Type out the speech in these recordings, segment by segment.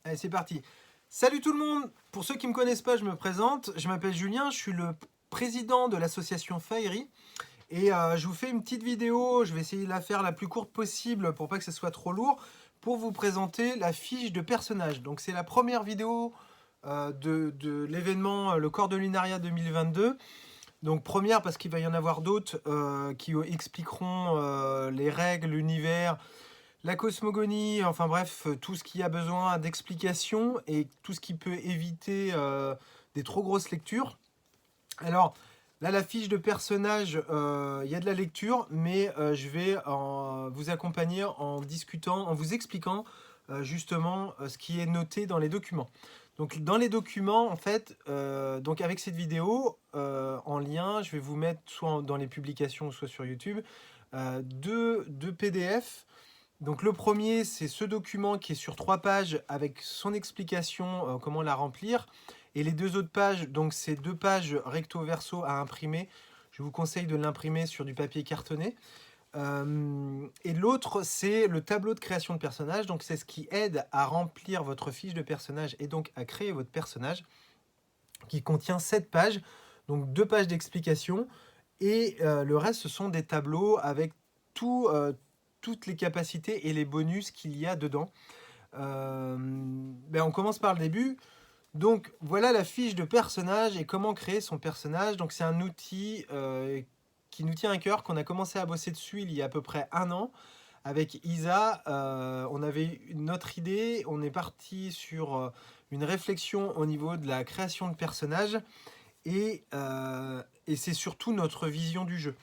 Allez, c'est parti. Salut tout le monde. Pour ceux qui ne me connaissent pas, je me présente. Je m'appelle Julien, je suis le président de l'association Fairy. Et je vous fais une petite vidéo, je vais essayer de la faire la plus courte possible pour pas que ce soit trop lourd, pour vous présenter la fiche de personnage. Donc c'est la première vidéo de l'événement Le Corps de Lunaria 2022. Donc première parce qu'il va y en avoir d'autres qui expliqueront les règles, l'univers, la cosmogonie, enfin bref, tout ce qui a besoin d'explications et tout ce qui peut éviter des trop grosses lectures. Alors, là, la fiche de personnage, il y a de la lecture, mais je vais vous accompagner en discutant, en vous expliquant justement ce qui est noté dans les documents. Donc, dans les documents, en fait, donc avec cette vidéo en lien, je vais vous mettre soit dans les publications, soit sur YouTube, deux PDF. Donc le premier, c'est ce document qui est sur 3 pages avec son explication, comment la remplir. Et les 2 autres pages, donc c'est 2 pages recto verso à imprimer. Je vous conseille de l'imprimer sur du papier cartonné. Et l'autre, c'est le tableau de création de personnage. Donc c'est ce qui aide à remplir votre fiche de personnage et donc à créer votre personnage, qui contient 7 pages. Donc 2 pages d'explication. Et le reste, ce sont des tableaux avec tout, toutes les capacités et les bonus qu'il y a dedans. On commence par le début. Donc voilà la fiche de personnage et comment créer son personnage. Donc c'est un outil qui nous tient à cœur, qu'on a commencé à bosser dessus il y a à peu près un an. Avec Isa, on avait notre idée, on est parti sur une réflexion au niveau de la création de personnages et c'est surtout notre vision du jeu.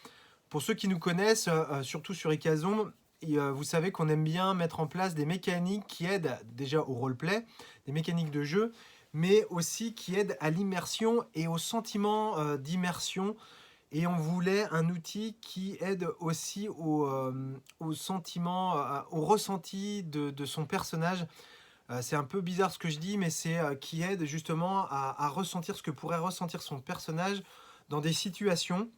Pour ceux qui nous connaissent, surtout sur Icazon, vous savez qu'on aime bien mettre en place des mécaniques qui aident déjà au roleplay, des mécaniques de jeu, mais aussi qui aident à l'immersion et au sentiment d'immersion. Et on voulait un outil qui aide aussi au sentiment, au ressenti de son personnage. C'est un peu bizarre ce que je dis, mais c'est qui aide justement à ressentir ce que pourrait ressentir son personnage dans des situations.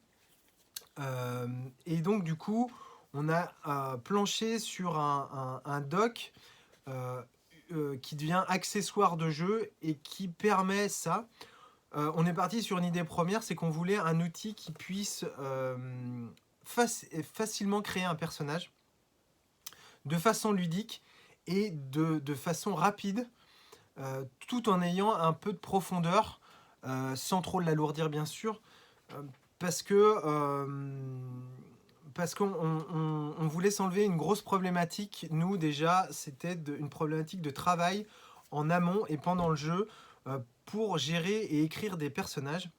Et donc, du coup, on a planché sur un doc euh, qui devient accessoire de jeu et qui permet ça. On est parti sur une idée première, c'est qu'on voulait un outil qui puisse facilement créer un personnage de façon ludique et de façon rapide, tout en ayant un peu de profondeur, sans trop l'alourdir bien sûr, euh, parce que parce qu'on voulait s'enlever une grosse problématique. Nous, déjà, c'était une problématique de travail en amont et pendant le jeu pour gérer et écrire des personnages.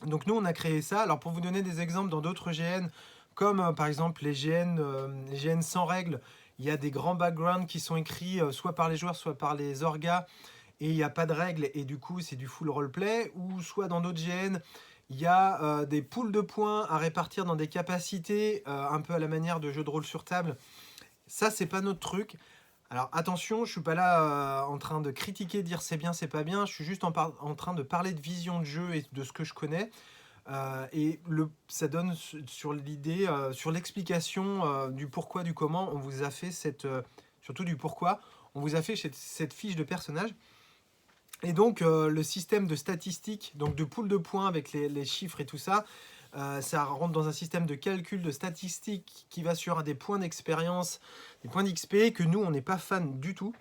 Donc nous, on a créé ça. Alors pour vous donner des exemples dans d'autres GN, comme par exemple les GN sans règles, il y a des grands backgrounds qui sont écrits soit par les joueurs, soit par les orgas, et il n'y a pas de règles, et du coup c'est du full roleplay, ou soit dans d'autres GN, il y a des pools de points à répartir dans des capacités, un peu à la manière de jeux de rôle sur table. Ça, c'est pas notre truc. Alors attention, je suis pas là en train de critiquer, dire c'est bien, c'est pas bien, je suis juste en train de parler de vision de jeu et de ce que je connais. Ça donne sur l'idée, sur l'explication du pourquoi, du comment, on vous a fait surtout du pourquoi, on vous a fait cette fiche de personnage. Et donc le système de statistiques, donc de pool de points avec les chiffres et tout ça, ça rentre dans un système de calcul de statistiques qui va sur des points d'expérience, des points d'XP que nous on n'est pas fan du tout.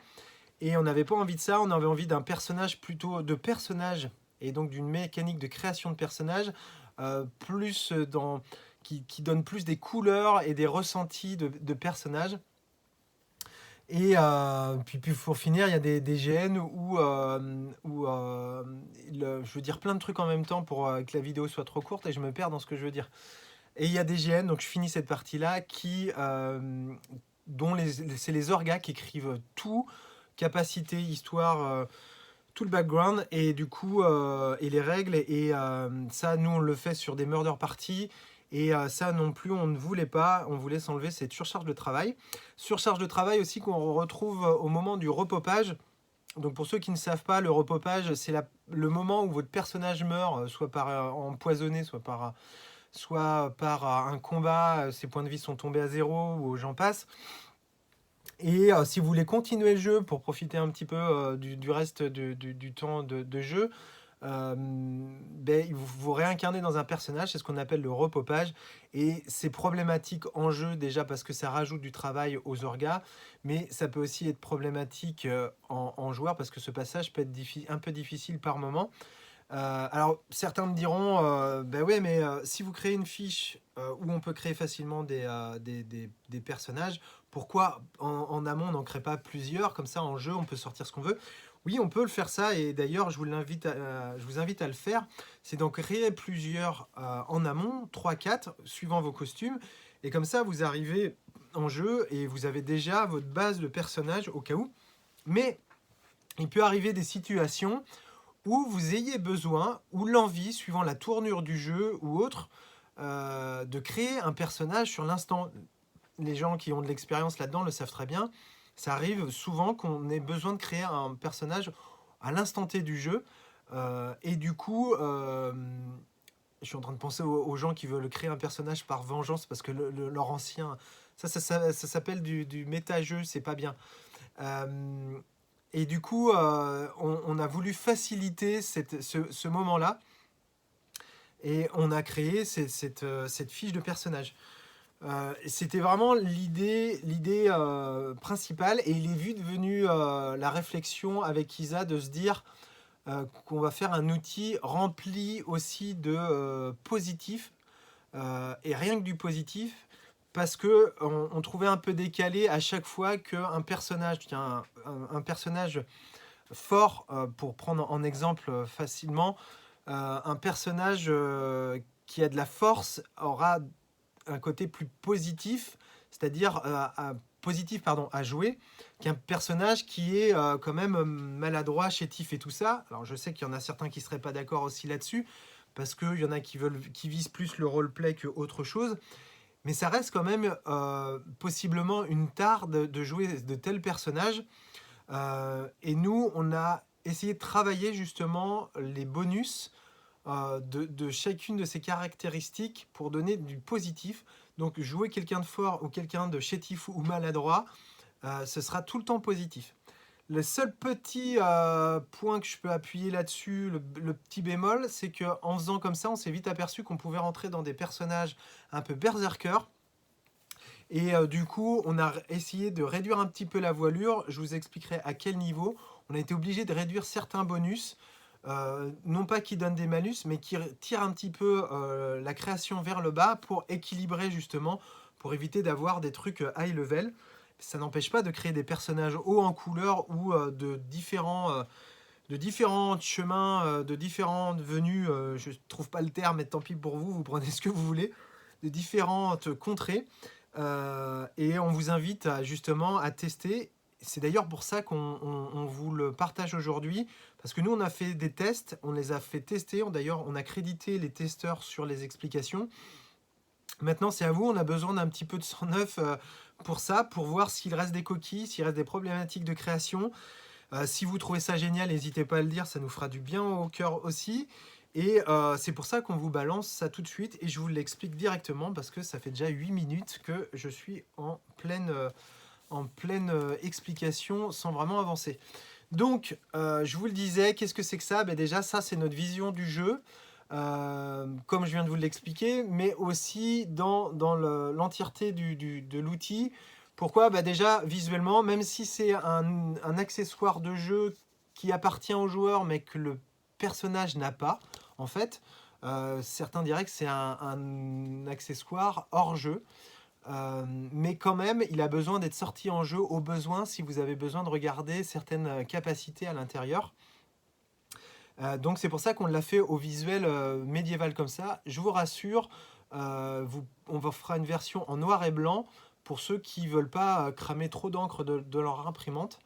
Et on n'avait pas envie de ça, on avait envie d'un personnage plutôt de personnage et donc d'une mécanique de création de personnage plus qui donne plus des couleurs et des ressentis de personnages. Et puis pour finir, il y a des GN où je veux dire plein de trucs en même temps pour que la vidéo soit trop courte et je me perds dans ce que je veux dire. Et il y a des GN, donc je finis cette partie-là, dont c'est les orgas qui écrivent tout, capacité, histoire, tout le background et du coup et les règles et ça nous on le fait sur des murder parties et ça non plus on ne voulait pas, on voulait s'enlever cette surcharge de travail aussi qu'on retrouve au moment du repopage. Donc pour ceux qui ne savent pas, le repopage c'est le moment où votre personnage meurt, soit par empoisonné, soit par un combat, ses points de vie sont tombés à zéro ou j'en passe. Et si vous voulez continuer le jeu pour profiter un petit peu du reste du temps de jeu, vous réincarnez dans un personnage, c'est ce qu'on appelle le repopage. Et c'est problématique en jeu déjà parce que ça rajoute du travail aux orgas, mais ça peut aussi être problématique en joueur parce que ce passage peut être un peu difficile par moment. Alors, certains me diront, bah ouais, mais si vous créez une fiche où on peut créer facilement des personnages, pourquoi en amont on n'en crée pas plusieurs? Comme ça, en jeu, on peut sortir ce qu'on veut. Oui, on peut le faire ça, et d'ailleurs, je vous invite à le faire. C'est d'en créer plusieurs en amont, 3, 4, suivant vos costumes. Et comme ça, vous arrivez en jeu et vous avez déjà votre base de personnages au cas où. Mais il peut arriver des situations où vous ayez besoin, ou l'envie, suivant la tournure du jeu ou autre, de créer un personnage sur l'instant. Les gens qui ont de l'expérience là-dedans le savent très bien. Ça arrive souvent qu'on ait besoin de créer un personnage à l'instant T du jeu. Et du coup, je suis en train de penser aux gens qui veulent créer un personnage par vengeance parce que leur ancien... Ça s'appelle du méta-jeu, c'est pas bien. Euh, et du coup, on a voulu faciliter ce moment-là et on a créé cette fiche de personnage. C'était vraiment l'idée principale, et il est vite devenu la réflexion avec Isa de se dire qu'on va faire un outil rempli aussi de positif, et rien que du positif, parce que on trouvait un peu décalé à chaque fois qu'un personnage, un personnage fort, pour prendre en exemple facilement, un personnage qui a de la force aura un côté plus positif, c'est-à-dire positif pardon, à jouer, qu'un personnage qui est quand même maladroit, chétif et tout ça. Alors je sais qu'il y en a certains qui ne seraient pas d'accord aussi là-dessus, parce qu'il y en a qui visent plus le roleplay que autre chose, mais ça reste quand même possiblement une tare de jouer de tels personnages. Et nous, on a essayé de travailler justement les bonus de chacune de ces caractéristiques pour donner du positif. Donc jouer quelqu'un de fort ou quelqu'un de chétif ou maladroit, ce sera tout le temps positif. Le seul petit point que je peux appuyer là-dessus, le petit bémol, c'est qu'en faisant comme ça, on s'est vite aperçu qu'on pouvait rentrer dans des personnages un peu berserkers. Et du coup, on a essayé de réduire un petit peu la voilure. Je vous expliquerai à quel niveau. On a été obligé de réduire certains bonus. Non pas qui donnent des malus, mais qui tirent un petit peu la création vers le bas pour équilibrer justement, pour éviter d'avoir des trucs high level. Ça n'empêche pas de créer des personnages hauts en couleur ou de différents chemins, de différentes venues. Je trouve pas le terme, mais tant pis pour vous, vous prenez ce que vous voulez, de différentes contrées. Et on vous invite justement à tester. C'est d'ailleurs pour ça qu'on vous le partage aujourd'hui, parce que nous on a fait des tests, on les a fait tester, d'ailleurs on a crédité les testeurs sur les explications. Maintenant c'est à vous, on a besoin d'un petit peu de sang neuf pour ça, pour voir s'il reste des coquilles, s'il reste des problématiques de création. Si vous trouvez ça génial, n'hésitez pas à le dire, ça nous fera du bien au cœur aussi. Et c'est pour ça qu'on vous balance ça tout de suite, et je vous l'explique directement parce que ça fait déjà 8 minutes que je suis en pleine explication sans vraiment avancer. Donc, je vous le disais, qu'est-ce que c'est que ça? Déjà, ça, c'est notre vision du jeu, comme je viens de vous l'expliquer, mais aussi dans l'entièreté de l'outil. Pourquoi? Déjà, visuellement, même si c'est un accessoire de jeu qui appartient au joueur, mais que le personnage n'a pas, en fait, certains diraient que c'est un accessoire hors jeu. Mais quand même, il a besoin d'être sorti en jeu au besoin si vous avez besoin de regarder certaines capacités à l'intérieur. Donc c'est pour ça qu'on l'a fait au visuel médiéval comme ça. Je vous rassure, on vous fera une version en noir et blanc pour ceux qui ne veulent pas cramer trop d'encre de leur imprimante.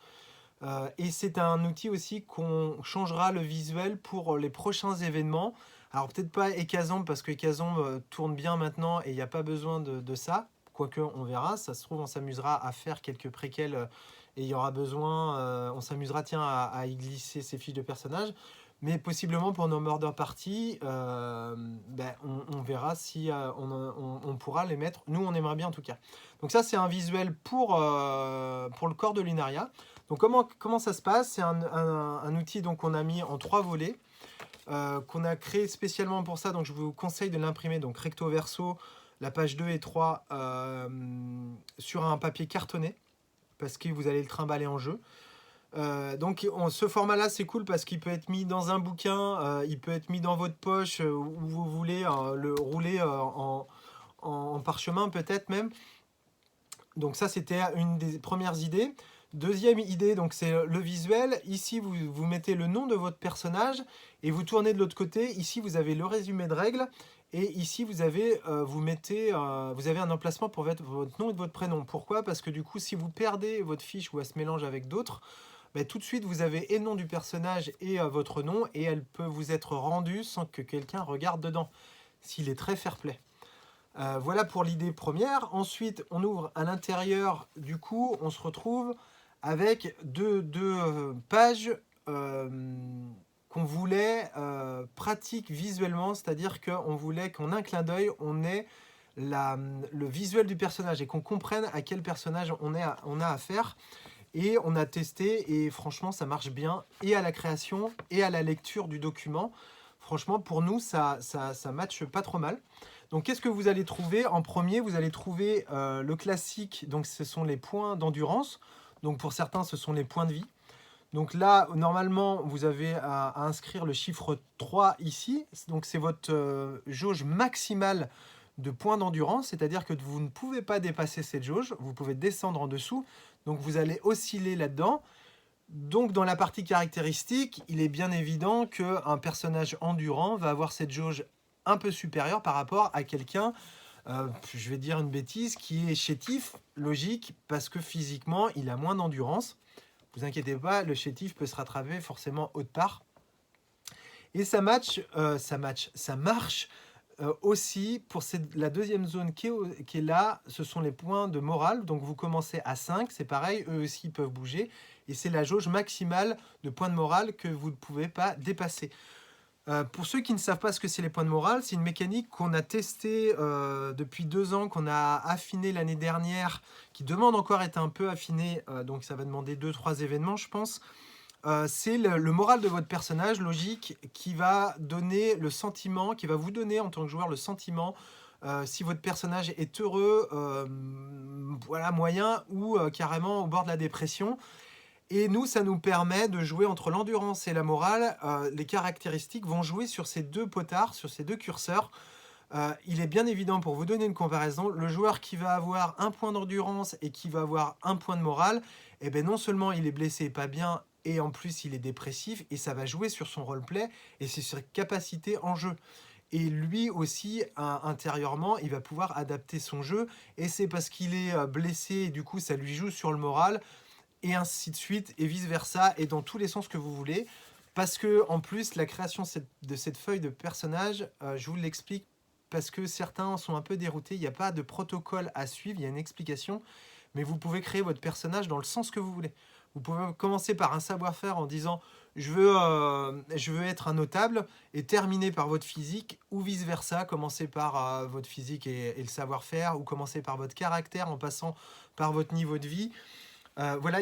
Et c'est un outil aussi qu'on changera le visuel pour les prochains événements. Alors peut-être pas Hécatombe, parce que Hécatombe tourne bien maintenant et il n'y a pas besoin de ça. Quoique on verra, ça se trouve on s'amusera à faire quelques préquels et il y aura besoin, on s'amusera à y glisser ces fiches de personnages. mais possiblement pour nos murder parties, on verra si on pourra les mettre. Nous, on aimerait bien en tout cas. Donc ça, c'est un visuel pour le corps de Lunaria. Donc comment ça se passe? C'est un outil qu'on a mis en 3 volets, qu'on a créé spécialement pour ça. Donc je vous conseille de l'imprimer donc recto verso, la page 2 et 3 sur un papier cartonné, parce que vous allez le trimballer en jeu. Ce format là c'est cool parce qu'il peut être mis dans un bouquin, il peut être mis dans votre poche où vous voulez le rouler en parchemin peut-être même. Donc ça c'était une des premières idées. Deuxième idée, donc c'est le visuel. Ici vous mettez le nom de votre personnage et vous tournez de l'autre côté. Ici vous avez le résumé de règles et ici vous avez un emplacement pour votre nom et votre prénom. Pourquoi? Parce que du coup si vous perdez votre fiche ou elle se mélange avec d'autres, tout de suite vous avez et le nom du personnage et votre nom, et elle peut vous être rendue sans que quelqu'un regarde dedans, s'il est très fair-play. Voilà pour l'idée première. Ensuite on ouvre à l'intérieur, du coup on se retrouve avec deux pages qu'on voulait pratiques visuellement, c'est-à-dire qu'on voulait qu'en un clin d'œil on ait le visuel du personnage et qu'on comprenne à quel personnage on a affaire. Et on a testé et franchement ça marche bien, et à la création et à la lecture du document. Franchement pour nous ça matche pas trop mal. Donc qu'est-ce que vous allez trouver? En premier vous allez trouver le classique, donc ce sont les points d'endurance. Donc pour certains ce sont les points de vie. Donc là normalement vous avez à inscrire le chiffre 3 ici. Donc c'est votre jauge maximale de points d'endurance, c'est-à-dire que vous ne pouvez pas dépasser cette jauge, vous pouvez descendre en dessous, donc vous allez osciller là-dedans. Donc dans la partie caractéristique, il est bien évident qu'un personnage endurant va avoir cette jauge un peu supérieure par rapport à quelqu'un, je vais dire une bêtise, qui est chétif, logique, parce que physiquement il a moins d'endurance. Vous inquiétez pas, le chétif peut se rattraper forcément autre part. Et ça marche aussi pour la deuxième zone qui est là, ce sont les points de morale. Donc vous commencez à 5, c'est pareil, eux aussi peuvent bouger. Et c'est la jauge maximale de points de morale que vous ne pouvez pas dépasser. Pour ceux qui ne savent pas ce que c'est les points de morale, c'est une mécanique qu'on a testée depuis 2 ans, qu'on a affinée l'année dernière, qui demande encore à être un peu affinée, donc ça va demander 2-3 événements je pense. C'est le moral de votre personnage, logique, qui va donner le sentiment, qui va vous donner en tant que joueur le sentiment si votre personnage est heureux, moyen, ou carrément au bord de la dépression. Et nous, ça nous permet de jouer entre l'endurance et la morale. Les caractéristiques vont jouer sur ces 2 potards, sur ces 2 curseurs. Il est bien évident, pour vous donner une comparaison, le joueur qui va avoir 1 point d'endurance et qui va avoir 1 point de morale, non seulement il est blessé et pas bien, et en plus il est dépressif, et ça va jouer sur son roleplay et sur ses capacités en jeu. Et lui aussi, intérieurement, il va pouvoir adapter son jeu, et c'est parce qu'il est blessé, et du coup ça lui joue sur le moral, et ainsi de suite, et vice versa, et dans tous les sens que vous voulez. Parce que en plus, la création de cette feuille de personnage, je vous l'explique, parce que certains sont un peu déroutés, il n'y a pas de protocole à suivre, il y a une explication, mais vous pouvez créer votre personnage dans le sens que vous voulez. Vous pouvez commencer par un savoir-faire en disant je veux être un notable, et terminer par votre physique, ou vice versa, commencer par votre physique et le savoir-faire, ou commencer par votre caractère en passant par votre niveau de vie. Voilà,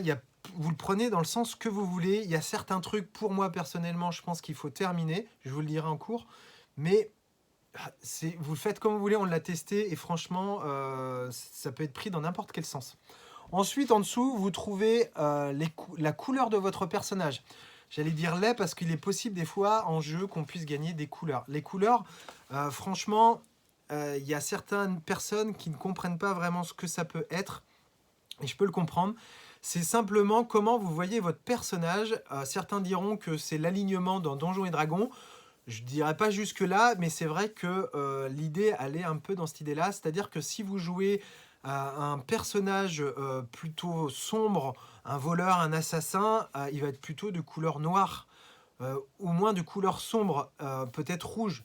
vous le prenez dans le sens que vous voulez. Il y a certains trucs, pour moi personnellement, je pense qu'il faut terminer, je vous le dirai en cours, mais vous le faites comme vous voulez, on l'a testé, et franchement ça peut être pris dans n'importe quel sens. Ensuite, en dessous, vous trouvez la couleur de votre personnage. J'allais dire lait parce qu'il est possible des fois en jeu qu'on puisse gagner des couleurs. Les couleurs, franchement, il y a certaines personnes qui ne comprennent pas vraiment ce que ça peut être, et je peux le comprendre. C'est simplement comment vous voyez votre personnage. Certains diront que c'est l'alignement dans Donjons et Dragons. Je ne dirais pas jusque-là, mais c'est vrai que l'idée, elle est un peu dans cette idée-là. C'est-à-dire que si vous jouez un personnage plutôt sombre, un voleur, un assassin, il va être plutôt de couleur noire, ou moins de couleur sombre, peut-être rouge.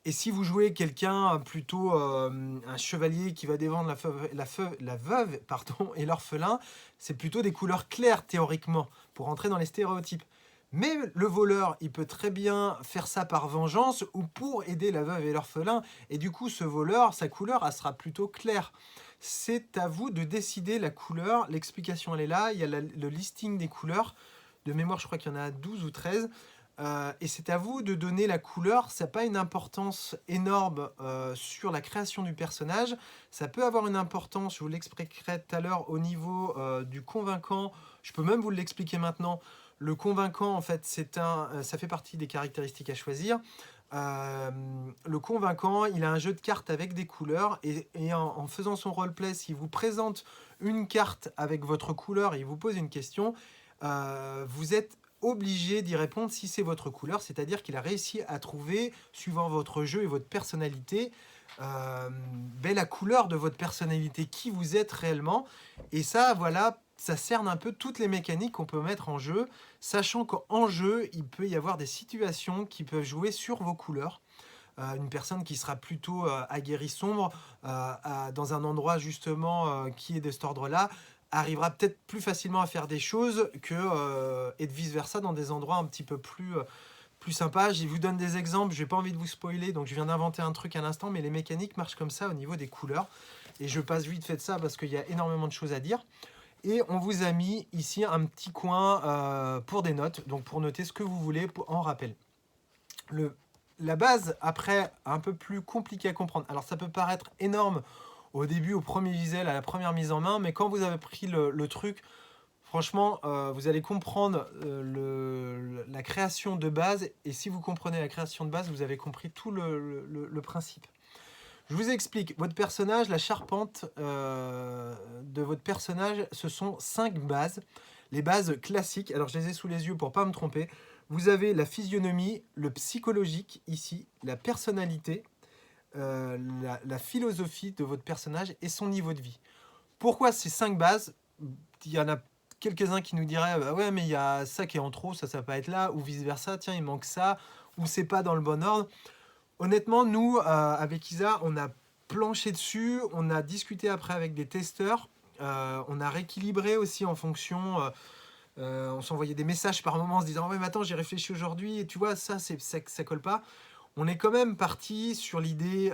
Et si vous jouez quelqu'un plutôt un chevalier qui va défendre la veuve pardon, et l'orphelin, c'est plutôt des couleurs claires théoriquement, pour rentrer dans les stéréotypes. Mais le voleur, il peut très bien faire ça par vengeance ou pour aider la veuve et l'orphelin. Et du coup, ce voleur, sa couleur, elle sera plutôt claire. C'est à vous de décider la couleur. L'explication, elle est là. Il y a le listing des couleurs. De mémoire, je crois qu'il y en a 12 ou 13. Et c'est à vous de donner la couleur. Ça n'a pas une importance énorme sur la création du personnage. Ça peut avoir une importance, je vous l'expliquerai tout à l'heure, au niveau du convaincant. Je peux même vous l'expliquer maintenant. Le convaincant, en fait, ça fait partie des caractéristiques à choisir. Le convaincant, il a un jeu de cartes avec des couleurs et en faisant son roleplay, s'il vous présente une carte avec votre couleur et il vous pose une question, vous êtes obligé d'y répondre si c'est votre couleur, c'est-à-dire qu'il a réussi à trouver, suivant votre jeu et votre personnalité, la couleur de votre personnalité, qui vous êtes réellement. Et ça, voilà, ça cerne un peu toutes les mécaniques qu'on peut mettre en jeu, sachant qu'en jeu, il peut y avoir des situations qui peuvent jouer sur vos couleurs. Une personne qui sera plutôt aguerrie sombre, dans un endroit justement qui est de cet ordre-là, arrivera peut-être plus facilement à faire des choses et de vice-versa dans des endroits un petit peu plus sympas. Je vous donne des exemples, j'ai pas envie de vous spoiler, donc je viens d'inventer un truc à l'instant, mais les mécaniques marchent comme ça au niveau des couleurs. Et je passe vite fait de ça parce qu'il y a énormément de choses à dire. Et on vous a mis ici un petit coin pour des notes, donc pour noter ce que vous voulez en rappel. La base, après, un peu plus compliqué à comprendre. Alors ça peut paraître énorme au début, au premier visuel, à la première mise en main, mais quand vous avez pris le truc, franchement, vous allez comprendre la création de base, et si vous comprenez la création de base, vous avez compris tout le principe. Je vous explique, votre personnage, la charpente de votre personnage, ce sont 5 bases. Les bases classiques, alors je les ai sous les yeux pour ne pas me tromper. Vous avez la physionomie, le psychologique ici, la personnalité, la philosophie de votre personnage et son niveau de vie. Pourquoi ces 5 bases? Il y en a quelques-uns qui nous diraient bah ouais, mais il y a ça qui est en trop, ça va pas être là, ou vice-versa, tiens, il manque ça, ou c'est pas dans le bon ordre. Honnêtement, nous, avec Isa, on a planché dessus, on a discuté après avec des testeurs, on a rééquilibré aussi en fonction. On s'envoyait des messages par moments en se disant ouais, mais attends, j'ai réfléchi aujourd'hui et tu vois, ça colle pas. On est quand même parti sur l'idée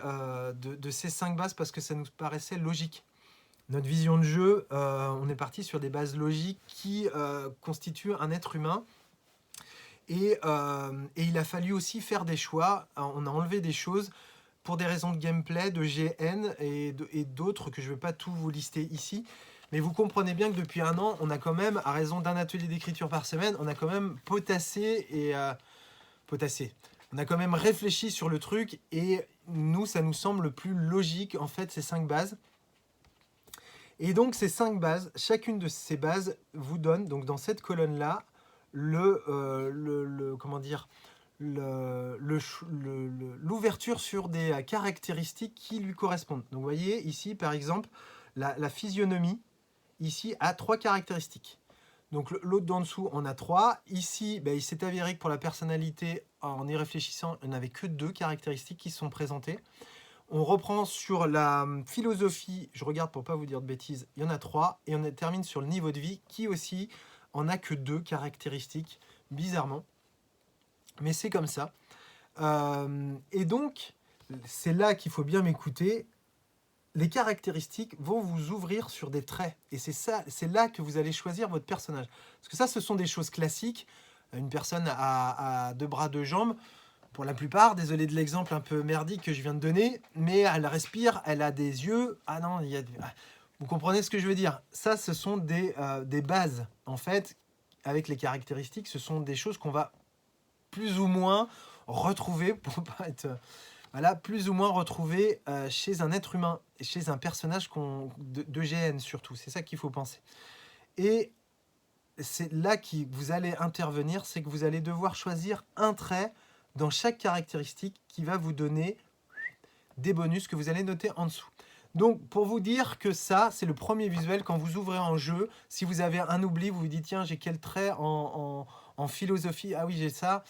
de ces 5 bases parce que ça nous paraissait logique. Notre vision de jeu, on est parti sur des bases logiques qui constituent un être humain. Et il a fallu aussi faire des choix. On a enlevé des choses pour des raisons de gameplay, de GN et d'autres que je ne vais pas tout vous lister ici. Mais vous comprenez bien que depuis un an, on a quand même, à raison d'un atelier d'écriture par semaine, on a quand même potassé. On a quand même réfléchi sur le truc et nous, ça nous semble le plus logique, en fait, ces 5 bases. Et donc, ces 5 bases, chacune de ces bases vous donne, donc dans cette colonne-là, l'ouverture sur des caractéristiques qui lui correspondent. Donc, vous voyez, ici, par exemple, la physionomie, ici, a 3 caractéristiques. Donc l'autre d'en dessous en a 3. Ici, il s'est avéré que pour la personnalité, en y réfléchissant, il n'y en avait que 2 caractéristiques qui sont présentées. On reprend sur la philosophie, je regarde pour ne pas vous dire de bêtises, il y en a 3. Et on termine sur le niveau de vie, qui aussi en a que 2 caractéristiques, bizarrement. Mais c'est comme ça. Et donc, c'est là qu'il faut bien m'écouter. Les caractéristiques vont vous ouvrir sur des traits. Et c'est là que vous allez choisir votre personnage. Parce que ça, ce sont des choses classiques. Une personne a 2 bras, 2 jambes. Pour la plupart, désolé de l'exemple un peu merdique que je viens de donner, mais elle respire, elle a des yeux. Ah non, vous comprenez ce que je veux dire? Ça, ce sont des bases. En fait, avec les caractéristiques, ce sont des choses qu'on va plus ou moins retrouver, pour pas être... Voilà, plus ou moins retrouvé chez un être humain, chez un personnage de GN surtout. C'est ça qu'il faut penser. Et c'est là que vous allez intervenir, c'est que vous allez devoir choisir un trait dans chaque caractéristique qui va vous donner des bonus que vous allez noter en dessous. Donc, pour vous dire que ça, c'est le premier visuel. Quand vous ouvrez en jeu, si vous avez un oubli, vous vous dites, tiens, j'ai quel trait en philosophie? Ah oui, j'ai ça.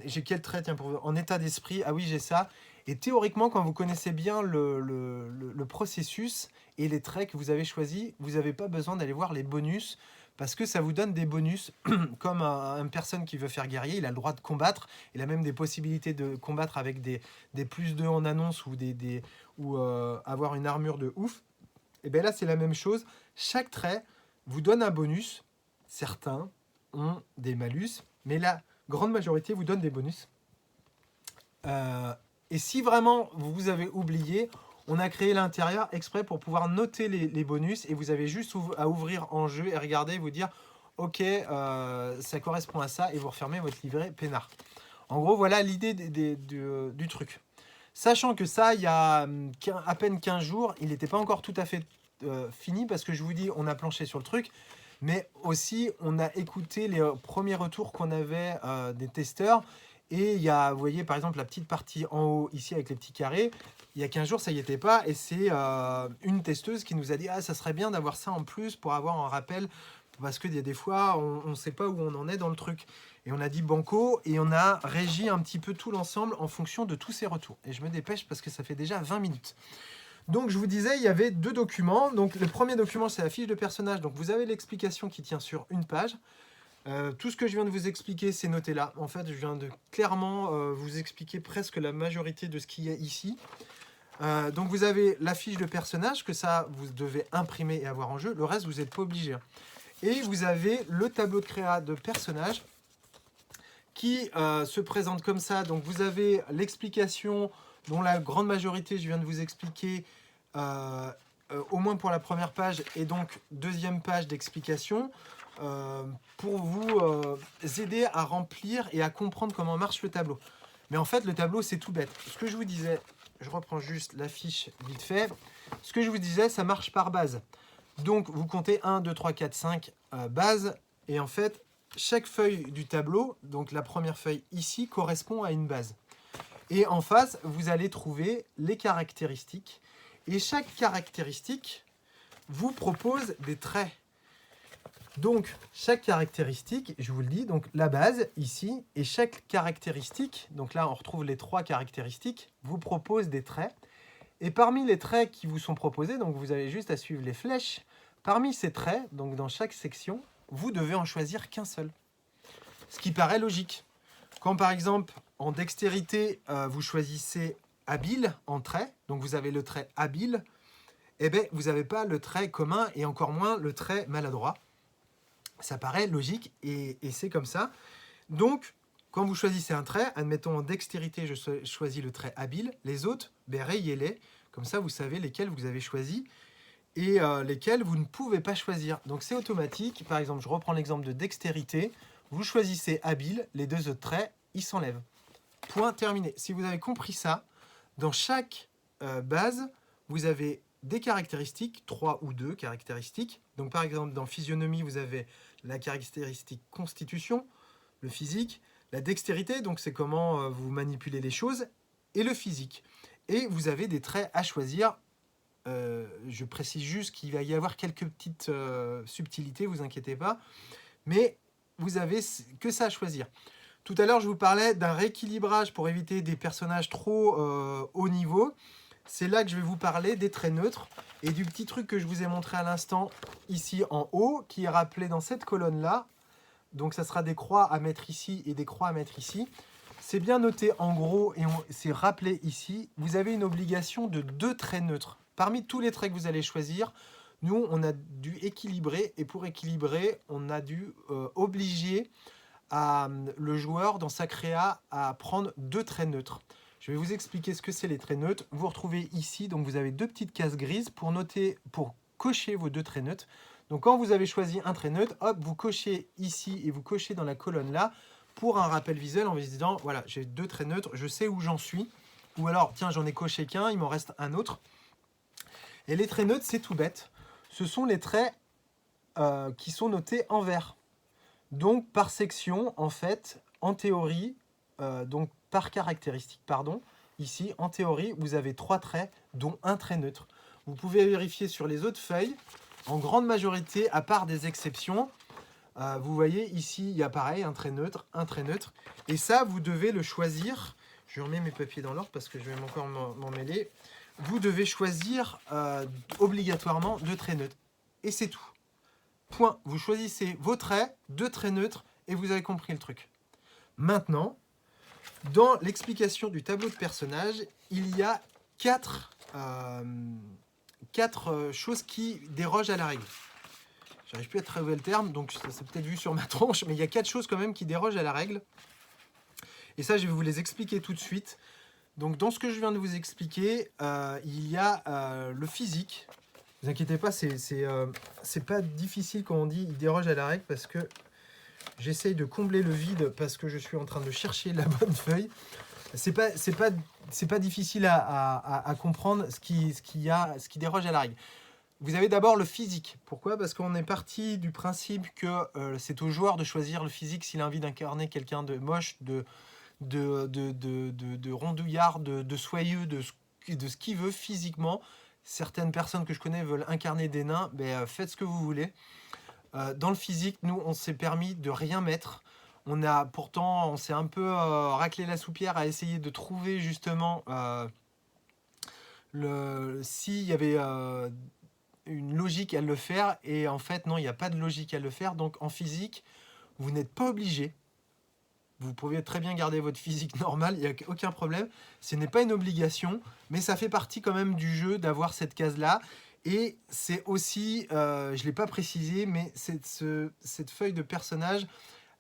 J'ai quel trait en état d'esprit? Ah oui, j'ai ça. Et théoriquement, quand vous connaissez bien le processus et les traits que vous avez choisis, vous n'avez pas besoin d'aller voir les bonus parce que ça vous donne des bonus, comme une personne qui veut faire guerrier, il a le droit de combattre, il a même des possibilités de combattre avec des +2 en annonce ou avoir une armure de ouf. Et bien là, c'est la même chose. Chaque trait vous donne un bonus. Certains ont des malus, mais la grande majorité vous donne des bonus. Et si vraiment vous avez oublié, on a créé l'intérieur exprès pour pouvoir noter les bonus, et vous avez juste à ouvrir en jeu et regarder, vous dire ok, ça correspond à ça, et vous refermez votre livret peinard. En gros, voilà l'idée du truc. Sachant que ça, il y a à peine 15 jours, il n'était pas encore tout à fait fini, parce que je vous dis, on a planché sur le truc, mais aussi on a écouté les premiers retours qu'on avait des testeurs. Et il y a, vous voyez par exemple la petite partie en haut ici avec les petits carrés, il y a 15 jours ça y était pas, et c'est une testeuse qui nous a dit ah ça serait bien d'avoir ça en plus pour avoir un rappel, parce qu'il y a des fois on ne sait pas où on en est dans le truc. Et on a dit banco, et on a régi un petit peu tout l'ensemble en fonction de tous ces retours. Et je me dépêche parce que ça fait déjà 20 minutes. Donc je vous disais, il y avait 2 documents. Donc le premier document, c'est la fiche de personnage. Donc vous avez l'explication qui tient sur une page. Tout ce que je viens de vous expliquer, c'est noté là. En fait, je viens de clairement vous expliquer presque la majorité de ce qu'il y a ici. Donc vous avez la fiche de personnage, que ça, vous devez imprimer et avoir en jeu. Le reste, vous n'êtes pas obligé. Et vous avez le tableau de créa de personnage qui se présente comme ça. Donc vous avez l'explication, dont la grande majorité, je viens de vous expliquer, au moins pour la première page, et donc deuxième page d'explication, pour vous aider à remplir et à comprendre comment marche le tableau. Mais en fait, le tableau, c'est tout bête. Ce que je vous disais, je reprends juste la fiche vite fait. Ce que je vous disais, ça marche par base. Donc, vous comptez 1, 2, 3, 4, 5 bases. Et en fait, chaque feuille du tableau, donc la première feuille ici, correspond à une base. Et en face, vous allez trouver les caractéristiques. Et chaque caractéristique vous propose des traits. Donc, chaque caractéristique, je vous le dis, donc la base ici, et chaque caractéristique, donc là on retrouve les 3 caractéristiques, vous propose des traits. Et parmi les traits qui vous sont proposés, donc vous avez juste à suivre les flèches, parmi ces traits, donc dans chaque section, vous devez en choisir qu'un seul. Ce qui paraît logique. Quand par exemple, en dextérité, vous choisissez habile en trait, donc vous avez le trait habile, eh bien vous n'avez pas le trait commun et encore moins le trait maladroit. Ça paraît logique et c'est comme ça. Donc, quand vous choisissez un trait, admettons en dextérité, je choisis le trait habile, les autres, rayez-les. Comme ça, vous savez lesquels vous avez choisis et lesquels vous ne pouvez pas choisir. Donc, c'est automatique. Par exemple, je reprends l'exemple de dextérité. Vous choisissez habile, les 2 autres traits, ils s'enlèvent. Point terminé. Si vous avez compris ça, dans chaque base, vous avez des caractéristiques, 3 ou 2 caractéristiques. Donc par exemple, dans physionomie, vous avez la caractéristique constitution, le physique, la dextérité, donc c'est comment vous manipulez les choses, et le physique. Et vous avez des traits à choisir. Je précise juste qu'il va y avoir quelques petites subtilités, vous inquiétez pas. Mais vous avez que ça à choisir. Tout à l'heure, je vous parlais d'un rééquilibrage pour éviter des personnages trop haut niveau. C'est là que je vais vous parler des traits neutres et du petit truc que je vous ai montré à l'instant ici en haut, qui est rappelé dans cette colonne-là. Donc ça sera des croix à mettre ici et des croix à mettre ici. C'est bien noté en gros et c'est rappelé ici. Vous avez une obligation de 2 traits neutres. Parmi tous les traits que vous allez choisir, nous, on a dû équilibrer, et pour équilibrer, on a dû obliger le joueur dans sa créa à prendre 2 traits neutres. Je vais vous expliquer ce que c'est les traits neutres. Vous retrouvez ici, donc vous avez 2 petites cases grises pour cocher vos 2 traits neutres. Donc quand vous avez choisi un trait neutre, hop, vous cochez ici et vous cochez dans la colonne là pour un rappel visuel en vous disant voilà, j'ai 2 traits neutres, je sais où j'en suis. Ou alors, tiens, j'en ai coché qu'un, il m'en reste un autre. Et les traits neutres, c'est tout bête. Ce sont les traits qui sont notés en vert. Donc par section, en fait, en théorie, donc par caractéristique, pardon, ici, en théorie, vous avez 3 traits, dont un trait neutre. Vous pouvez vérifier sur les autres feuilles, en grande majorité, à part des exceptions, vous voyez ici, il y a pareil, un trait neutre, et ça, vous devez le choisir. Je remets mes papiers dans l'ordre parce que je vais encore m'en mêler. Vous devez choisir obligatoirement 2 traits neutres, et c'est tout. Point. Vous choisissez vos traits, 2 traits neutres, et vous avez compris le truc. Maintenant, dans l'explication du tableau de personnage, il y a 4 choses qui dérogent à la règle. J'arrive plus à trouver le terme, donc ça s'est peut-être vu sur ma tronche, mais il y a 4 choses quand même qui dérogent à la règle. Et ça, je vais vous les expliquer tout de suite. Donc, dans ce que je viens de vous expliquer, il y a le physique. Ne vous inquiétez pas, c'est pas difficile quand on dit il déroge à la règle, parce que j'essaye de combler le vide parce que je suis en train de chercher la bonne feuille. C'est pas difficile à comprendre ce qui déroge à la règle. Vous avez d'abord le physique. Pourquoi? Parce qu'on est parti du principe que c'est au joueur de choisir le physique s'il a envie d'incarner quelqu'un de moche, de rondouillard, de soyeux, de ce qu'il veut physiquement. Certaines personnes que je connais veulent incarner des nains, faites ce que vous voulez. Dans le physique, nous, on s'est permis de rien mettre. On s'est un peu raclé la soupière à essayer de trouver justement s'il y avait une logique à le faire. Et en fait, non, il n'y a pas de logique à le faire. Donc en physique, vous n'êtes pas obligé. Vous pouvez très bien garder votre physique normale, il n'y a aucun problème. Ce n'est pas une obligation, mais ça fait partie quand même du jeu d'avoir cette case-là. Et c'est aussi, je ne l'ai pas précisé, mais cette feuille de personnage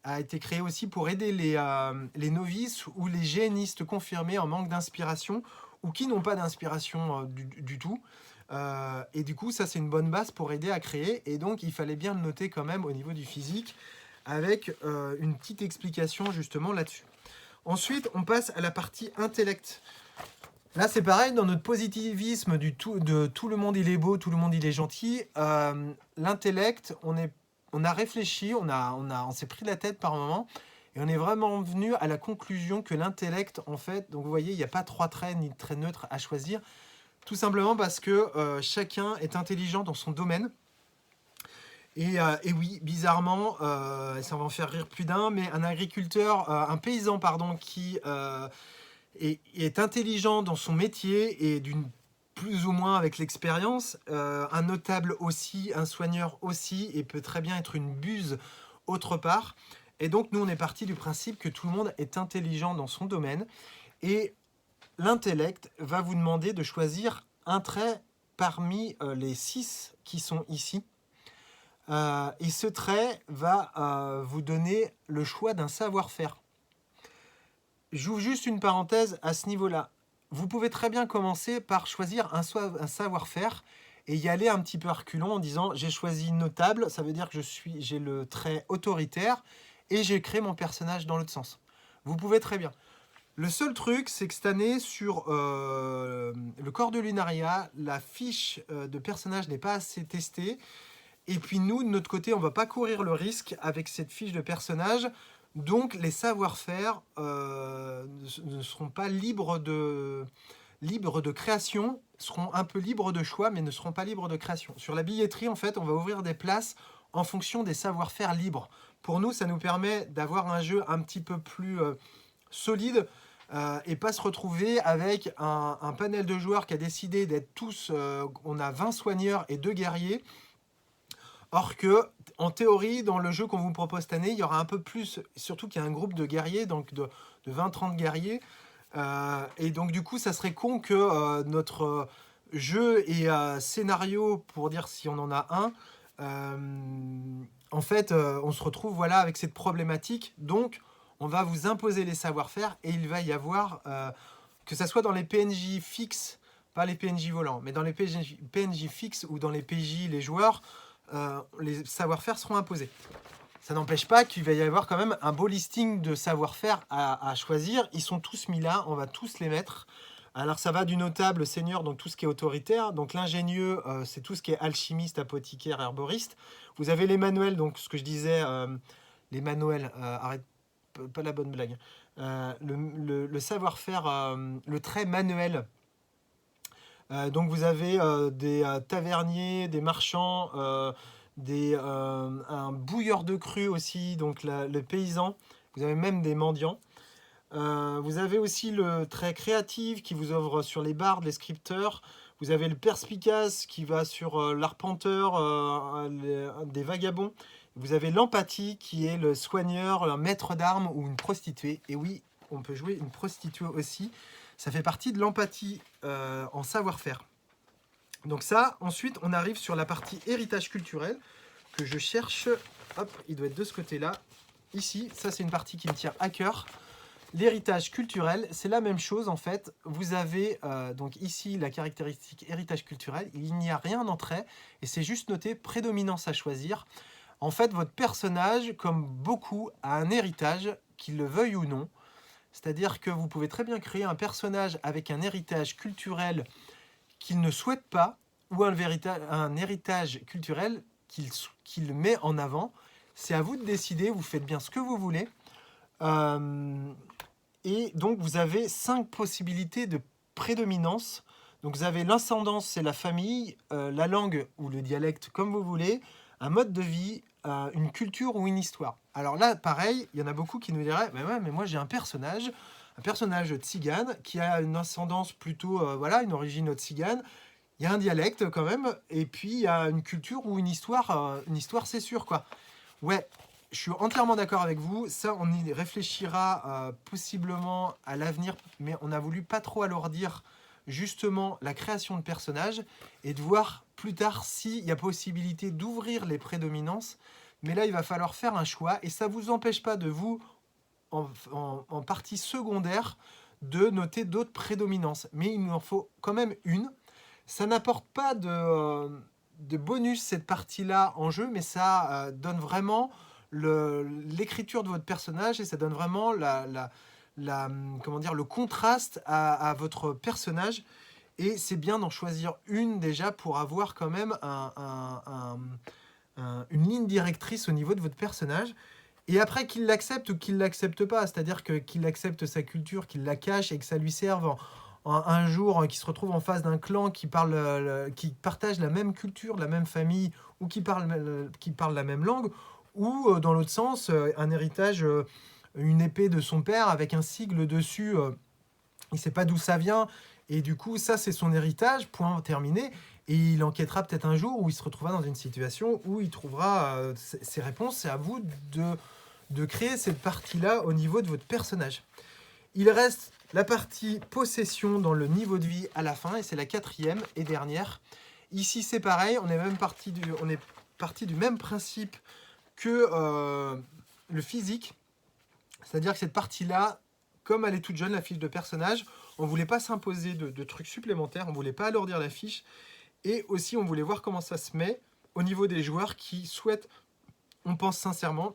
a été créée aussi pour aider les novices ou les génistes confirmés en manque d'inspiration ou qui n'ont pas d'inspiration du tout. Et du coup, ça c'est une bonne base pour aider à créer. Et donc, il fallait bien le noter quand même au niveau du physique, avec une petite explication justement là-dessus. Ensuite, on passe à la partie intellect. Là, c'est pareil, dans notre positivisme de tout le monde il est beau, tout le monde il est gentil, l'intellect, on a réfléchi, on s'est pris la tête par moment, et on est vraiment venu à la conclusion que l'intellect, en fait, donc vous voyez, il n'y a pas 3 traits ni de traits neutres à choisir, tout simplement parce que chacun est intelligent dans son domaine. Et oui, bizarrement, ça va en faire rire plus d'un, mais un paysan, pardon, qui est intelligent dans son métier et plus ou moins avec l'expérience, un notable aussi, un soigneur aussi, et peut très bien être une buse autre part. Et donc, nous, on est parti du principe que tout le monde est intelligent dans son domaine, et l'intellect va vous demander de choisir un trait parmi les 6 qui sont ici. Et ce trait va vous donner le choix d'un savoir-faire. J'ouvre juste une parenthèse à ce niveau-là. Vous pouvez très bien commencer par choisir un savoir-faire et y aller un petit peu reculons en disant j'ai choisi notable, ça veut dire que j'ai le trait autoritaire et j'ai créé mon personnage dans l'autre sens. Vous pouvez très bien. Le seul truc, c'est que cette année, sur le corps de Lunaria, la fiche de personnage n'est pas assez testée. Et puis nous, de notre côté, on ne va pas courir le risque avec cette fiche de personnage. Donc les savoir-faire ne seront pas libres de création, seront un peu libres de choix, mais ne seront pas libres de création. Sur la billetterie, en fait, on va ouvrir des places en fonction des savoir-faire libres. Pour nous, ça nous permet d'avoir un jeu un petit peu plus solide et pas se retrouver avec un panel de joueurs qui a décidé d'être tous... on a 20 soigneurs et 2 guerriers. Or que, en théorie, dans le jeu qu'on vous propose cette année, il y aura un peu plus, surtout qu'il y a un groupe de guerriers, donc de 20-30 guerriers. Et donc du coup, ça serait con que notre jeu et scénario, pour dire si on en a un, en fait, on se retrouve voilà, avec cette problématique. Donc, on va vous imposer les savoir-faire et il va y avoir, que ça soit dans les PNJ fixes, pas les PNJ volants, mais dans les PNJ fixes ou dans les PJ, les joueurs, les savoir-faire seront imposés. Ça n'empêche pas qu'il va y avoir quand même un beau listing de savoir-faire à choisir. Ils sont tous mis là, on va tous les mettre. Alors ça va du notable seigneur, donc tout ce qui est autoritaire. Donc l'ingénieux, c'est tout ce qui est alchimiste, apothicaire, herboriste. Vous avez les manuels, donc ce que je disais, les manuels, arrête, pas la bonne blague. Le savoir-faire, le trait manuel. Donc vous avez des taverniers, des marchands, un bouilleur de cru aussi, donc le paysan. Vous avez même des mendiants. Vous avez aussi le trait créatif qui vous ouvre sur les bardes, les scripteurs. Vous avez le perspicace qui va sur l'arpenteur, des vagabonds. Vous avez l'empathie qui est le soigneur, un maître d'armes ou une prostituée. Et oui, on peut jouer une prostituée aussi. Ça fait partie de l'empathie en savoir-faire. Donc ça, ensuite, on arrive sur la partie héritage culturel que je cherche. Hop, il doit être de ce côté-là. Ici, ça c'est une partie qui me tient à cœur. L'héritage culturel, c'est la même chose en fait. Vous avez donc ici la caractéristique héritage culturel. Il n'y a rien d'entrée et c'est juste noté prédominance à choisir. En fait, votre personnage, comme beaucoup, a un héritage, qu'il le veuille ou non. C'est-à-dire que vous pouvez très bien créer un personnage avec un héritage culturel qu'il ne souhaite pas ou un héritage culturel qu'il met en avant. C'est à vous de décider, vous faites bien ce que vous voulez. Et donc, vous avez 5 possibilités de prédominance. Donc, vous avez l'ascendance, c'est la famille, la langue ou le dialecte, comme vous voulez, un mode de vie, une culture ou une histoire. Alors là, pareil, il y en a beaucoup qui nous diraient, mais ouais, mais moi j'ai un personnage tzigane qui a une ascendance plutôt, voilà, une origine tzigane. Il y a un dialecte quand même, et puis il y a une culture ou une histoire c'est sûr quoi. Ouais, je suis entièrement d'accord avec vous. Ça, on y réfléchira possiblement à l'avenir, mais on a voulu pas trop alourdir justement la création de personnages et de voir plus tard s'il y a possibilité d'ouvrir les prédominances. Mais là, il va falloir faire un choix et ça ne vous empêche pas de vous, en partie secondaire, de noter d'autres prédominances. Mais il en faut quand même une. Ça n'apporte pas de bonus cette partie-là en jeu, mais ça donne vraiment l'écriture de votre personnage et ça donne vraiment comment dire, le contraste à votre personnage. Et c'est bien d'en choisir une déjà pour avoir quand même une ligne directrice au niveau de votre personnage. Et après, qu'il l'accepte ou qu'il ne l'accepte pas, c'est-à-dire qu'il accepte sa culture, qu'il la cache et que ça lui serve un jour, qu'il se retrouve en face d'un clan qui partage la même culture, la même famille, ou qui parle la même langue, ou dans l'autre sens, un héritage, une épée de son père avec un sigle dessus, il ne sait pas d'où ça vient, et du coup, ça c'est son héritage, point terminé. Et il enquêtera peut-être un jour où il se retrouvera dans une situation où il trouvera ses réponses. C'est à vous de créer cette partie-là au niveau de votre personnage. Il reste la partie possession dans le niveau de vie à la fin, et c'est la 4e et dernière. Ici, c'est pareil, on est parti du même principe que le physique. C'est-à-dire que cette partie-là, comme elle est toute jeune, la fiche de personnage, on ne voulait pas s'imposer de trucs supplémentaires, on ne voulait pas alourdir la fiche. Et aussi, on voulait voir comment ça se met au niveau des joueurs qui souhaitent, on pense sincèrement,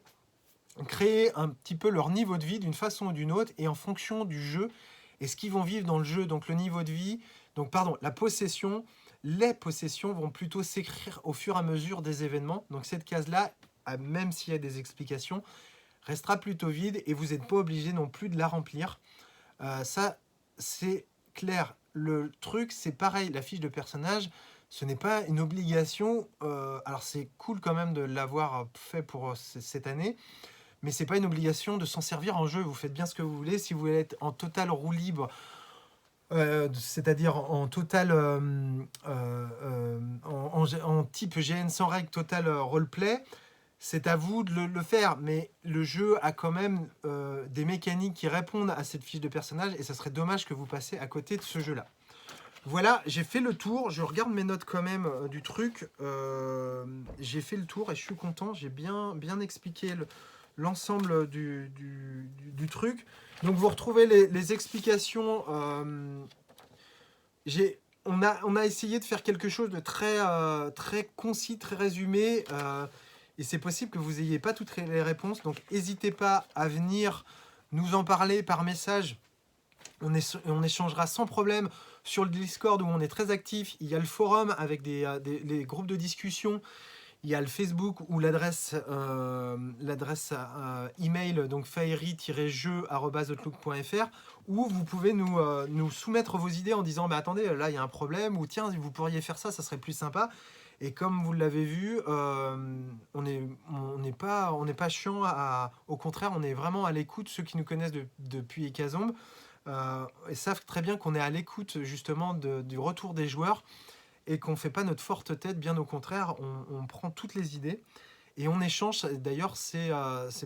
créer un petit peu leur niveau de vie d'une façon ou d'une autre et en fonction du jeu et ce qu'ils vont vivre dans le jeu. Donc le niveau de vie, la possession, les possessions vont plutôt s'écrire au fur et à mesure des événements. Donc cette case-là, même s'il y a des explications, restera plutôt vide et vous n'êtes pas obligé non plus de la remplir. Ça, c'est clair. Le truc, c'est pareil, la fiche de personnage, ce n'est pas une obligation. Alors c'est cool quand même de l'avoir fait pour cette année, mais c'est pas une obligation de s'en servir en jeu. Vous faites bien ce que vous voulez. Si vous voulez être en total roue libre, c'est-à-dire en total en type GN sans règle, total roleplay, c'est à vous de le faire. Mais le jeu a quand même des mécaniques qui répondent à cette fiche de personnage et ça serait dommage que vous passiez à côté de ce jeu-là. Voilà, j'ai fait le tour. Je regarde mes notes quand même du truc. J'ai fait le tour et je suis content. J'ai bien expliqué l'ensemble du truc. Donc vous retrouvez les explications. On a essayé de faire quelque chose de très concis, très résumé. Et c'est possible que vous n'ayez pas toutes les réponses. Donc n'hésitez pas à venir nous en parler par message. On échangera sans problème sur le Discord où on est très actif. Il y a le forum avec les groupes de discussion. Il y a le Facebook ou l'adresse email, donc faery-jeu@outlook.fr, où vous pouvez nous soumettre vos idées en disant attendez, là il y a un problème, ou tiens, vous pourriez faire ça, ça serait plus sympa. Et comme vous l'avez vu, on n'est pas chiant, au contraire, on est vraiment à l'écoute, ceux qui nous connaissent depuis Hécatombe. et savent très bien qu'on est à l'écoute justement du retour des joueurs et qu'on ne fait pas notre forte tête, bien au contraire, on prend toutes les idées et on échange. D'ailleurs, c'est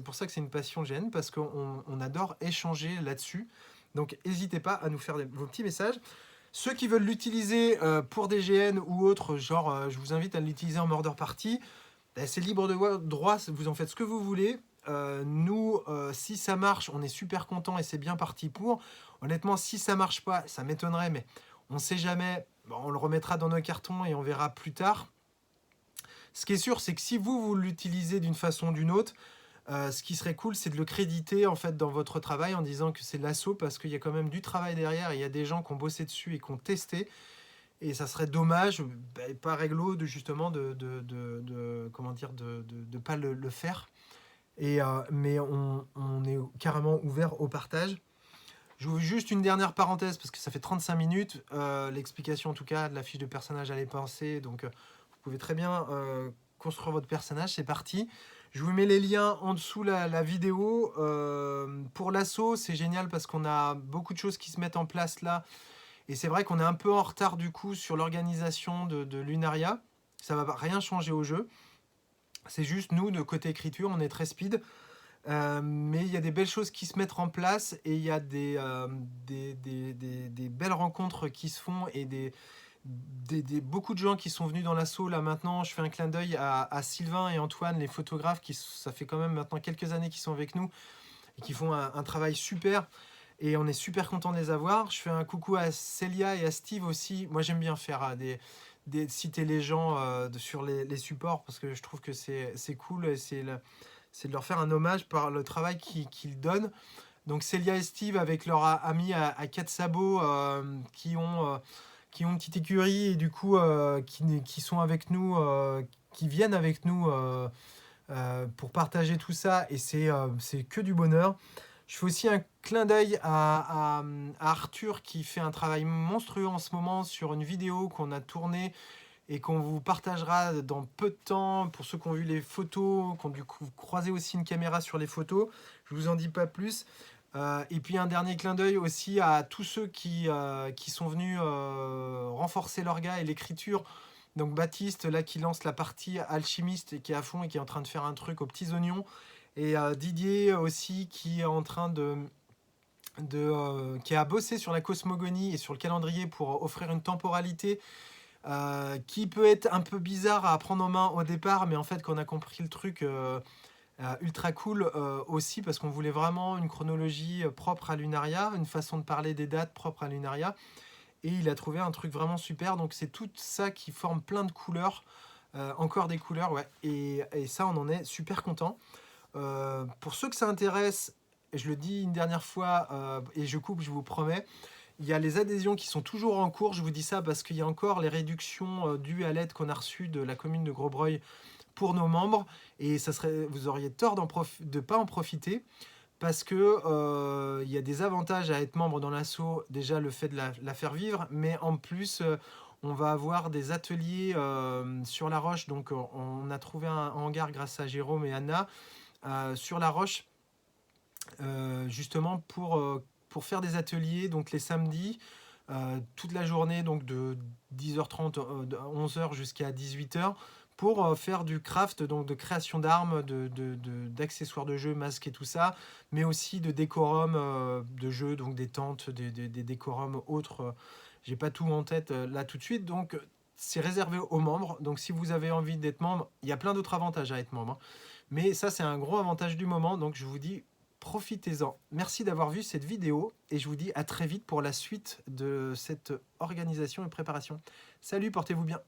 pour ça que c'est une passion GN, parce qu'on adore échanger là-dessus. Donc n'hésitez pas à nous faire vos petits messages. Ceux qui veulent l'utiliser pour des GN ou autres, genre je vous invite à l'utiliser en murder party, ben, c'est libre de droit, vous en faites ce que vous voulez. Nous, si ça marche, on est super content et c'est bien parti pour. Honnêtement, si ça marche pas, ça m'étonnerait, mais on sait jamais. Bon, on le remettra dans nos cartons et on verra plus tard. Ce qui est sûr, c'est que si vous l'utilisez d'une façon ou d'une autre, ce qui serait cool, c'est de le créditer en fait dans votre travail en disant que c'est de l'assaut, parce qu'il y a quand même du travail derrière. Il y a des gens qui ont bossé dessus et qui ont testé. Et ça serait dommage, pas réglo, justement comment dire, de pas le faire. Mais on est carrément ouvert au partage. J'ouvre juste une dernière parenthèse parce que ça fait 35 minutes. L'explication en tout cas de la fiche de personnage à les penser. Donc vous pouvez très bien construire votre personnage. C'est parti. Je vous mets les liens en dessous la vidéo. Pour l'assaut, c'est génial parce qu'on a beaucoup de choses qui se mettent en place là. Et c'est vrai qu'on est un peu en retard du coup sur l'organisation de Lunaria. Ça va rien changer au jeu. C'est juste nous, de côté écriture, on est très speed. Mais il y a des belles choses qui se mettent en place et il y a des belles rencontres qui se font et beaucoup de gens qui sont venus dans l'assaut. Là maintenant, je fais un clin d'œil à Sylvain et Antoine, les photographes, ça fait quand même maintenant quelques années qu'ils sont avec nous et qui font un travail super. Et on est super content de les avoir. Je fais un coucou à Célia et à Steve aussi. Moi, j'aime bien faire citer les gens sur les supports parce que je trouve que c'est cool et c'est de leur faire un hommage par le travail qu'ils donnent. Donc Célia et Steve avec leurs amis à 4 sabots qui ont une petite écurie et du coup qui sont avec nous, qui viennent avec nous pour partager tout ça, et c'est que du bonheur. Je fais aussi un clin d'œil à Arthur qui fait un travail monstrueux en ce moment sur une vidéo qu'on a tournée et qu'on vous partagera dans peu de temps. Pour ceux qui ont vu les photos, qui ont dû croiser aussi une caméra sur les photos, je vous en dis pas plus. Et puis un dernier clin d'œil aussi à tous ceux qui sont venus renforcer l'orga et l'écriture. Donc Baptiste là qui lance la partie alchimiste et qui est à fond et qui est en train de faire un truc aux petits oignons. Et Didier aussi qui est en train qui a bossé sur la cosmogonie et sur le calendrier pour offrir une temporalité qui peut être un peu bizarre à prendre en main au départ, mais en fait quand on a compris le truc, ultra cool aussi, parce qu'on voulait vraiment une chronologie propre à Lunaria, une façon de parler des dates propre à Lunaria, et il a trouvé un truc vraiment super. Donc c'est tout ça qui forme plein de couleurs, encore des couleurs, ouais, et ça on en est super content. Pour ceux que ça intéresse, je le dis une dernière fois et je coupe, je vous promets, il y a les adhésions qui sont toujours en cours. Je vous dis ça parce qu'il y a encore les réductions dues à l'aide qu'on a reçue de la commune de Grosbreuil pour nos membres, et vous auriez tort de ne pas en profiter, parce que il y a des avantages à être membre dans l'asso. Déjà le fait de la faire vivre, mais en plus on va avoir des ateliers sur la Roche. Donc on a trouvé un hangar grâce à Jérôme et Anna sur la Roche, justement pour faire des ateliers donc les samedis, toute la journée, donc de 10h30 à 11h jusqu'à 18h, pour faire du craft, donc de création d'armes, d'accessoires de jeu, masques et tout ça, mais aussi de décorum de jeu, donc des tentes, des décorums autres. J'ai pas tout en tête là tout de suite, donc c'est réservé aux membres. Donc si vous avez envie d'être membre, il y a plein d'autres avantages à être membre, hein. Mais ça, c'est un gros avantage du moment, donc je vous dis, profitez-en. Merci d'avoir vu cette vidéo et je vous dis à très vite pour la suite de cette organisation et préparation. Salut, portez-vous bien.